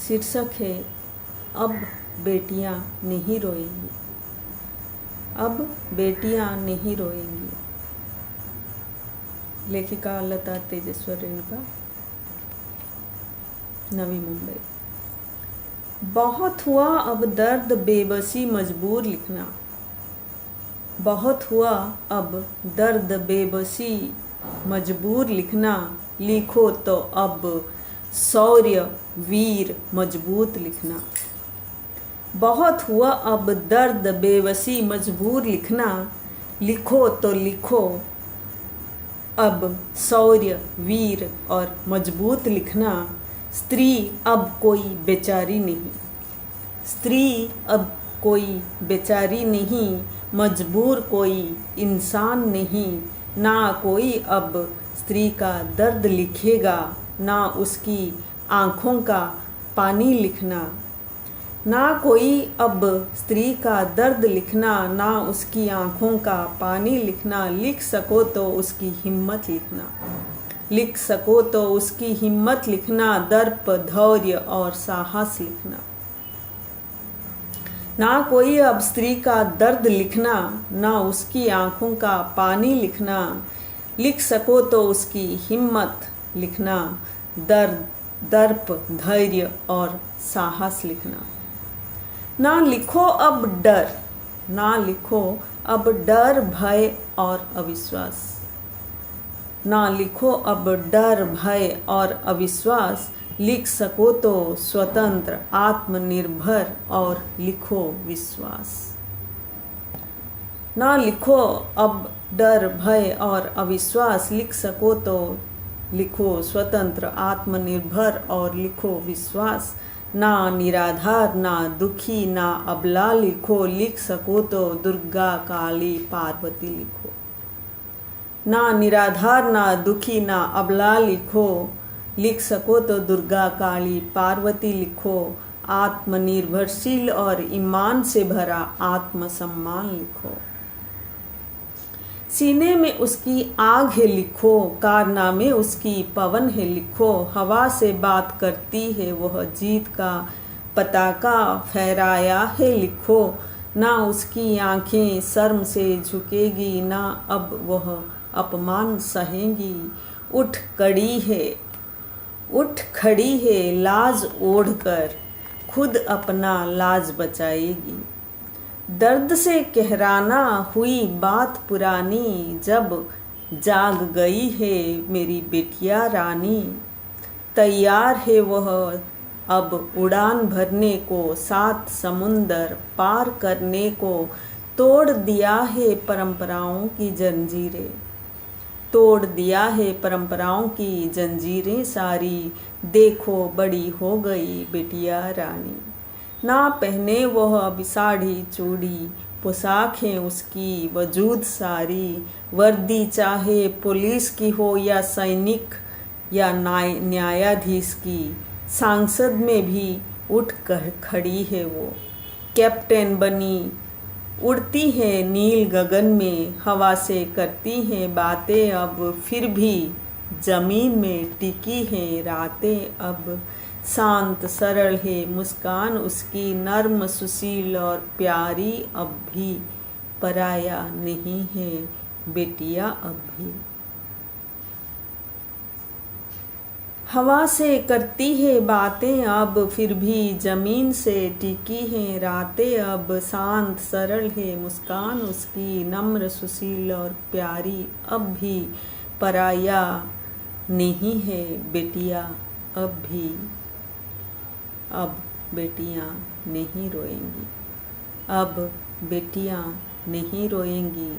शीर्षक है अब बेटियां नहीं रोएंगी। अब बेटियां नहीं रोएंगी। लेखिका लता तेजेश्वर रेणुका, नवी मुंबई। बहुत हुआ अब दर्द बेबसी मजबूर लिखना। बहुत हुआ अब दर्द बेबसी मजबूर लिखना। लिखो तो अब शौर्य वीर मजबूत लिखना। बहुत हुआ अब दर्द बेबसी मजबूर लिखना। लिखो तो लिखो अब शौर्य वीर और मजबूत लिखना। स्त्री अब कोई बेचारी नहीं। स्त्री अब कोई बेचारी नहीं। मजबूर कोई इंसान नहीं। ना कोई अब स्त्री का दर्द लिखेगा, ना उसकी आँखों का पानी लिखना। ना कोई अब स्त्री का दर्द लिखना, ना उसकी आँखों का पानी लिखना। लिख सको तो उसकी हिम्मत लिखना। लिख सको तो उसकी हिम्मत लिखना। दर्प धैर्य और साहस लिखना। ना कोई अब स्त्री का दर्द लिखना, ना उसकी आँखों का पानी लिखना। लिख सको तो उसकी हिम्मत लिखना। दर्प धैर्य और साहस लिखना। ना लिखो अब डर। ना लिखो अब डर भय और अविश्वास। ना लिखो अब डर भय और अविश्वास। लिख सको तो स्वतंत्र आत्मनिर्भर और लिखो विश्वास। ना लिखो अब डर भय और अविश्वास। लिख सको तो लिखो स्वतंत्र आत्मनिर्भर और लिखो विश्वास। ना निराधार ना दुखी ना अबला लिखो। लिख सको तो दुर्गा काली पार्वती लिखो। ना निराधार ना दुखी ना अबला लिखो। लिख सको तो दुर्गा काली पार्वती लिखो। आत्मनिर्भरशील और ईमान से भरा आत्मसम्मान लिखो। सीने में उसकी आग है लिखो। कारनामे उसकी पवन है लिखो। हवा से बात करती है वह जीत का पताका फहराया है लिखो। ना उसकी आंखें शर्म से झुकेगी, ना अब वह अपमान सहेंगी। उठ खड़ी है लाज ओढ़कर, खुद अपना लाज बचाएगी। दर्द से कहराना हुई बात पुरानी, जब जाग गई है मेरी बेटिया रानी। तैयार है वह अब उड़ान भरने को, 7 समुंदर पार करने को। तोड़ दिया है परंपराओं की जंजीरें। तोड़ दिया है परंपराओं की जंजीरें सारी। देखो बड़ी हो गई बेटिया रानी। ना पहने वह अब साड़ी चूड़ी, पोशाक है उसकी वजूद सारी। वर्दी चाहे पुलिस की हो या सैनिक या न्यायाधीश की, सांसद में भी उठ कर खड़ी है वो। कैप्टन बनी उड़ती है नील गगन में, हवा से करती हैं बातें अब फिर भी जमीन में टिकी हैं रातें अब। शांत सरल है मुस्कान उसकी, नर्म सुशील और प्यारी अब भी। पराया नहीं है बेटिया अब भी। हवा से करती है बातें अब फिर भी जमीन से टिकी हैं रातें अब। शांत सरल है मुस्कान उसकी, नम्र सुशील और प्यारी अब भी। पराया नहीं है बेटिया अब भी। अब बेटियां नहीं रोएंगी। अब बेटियां नहीं रोएंगी।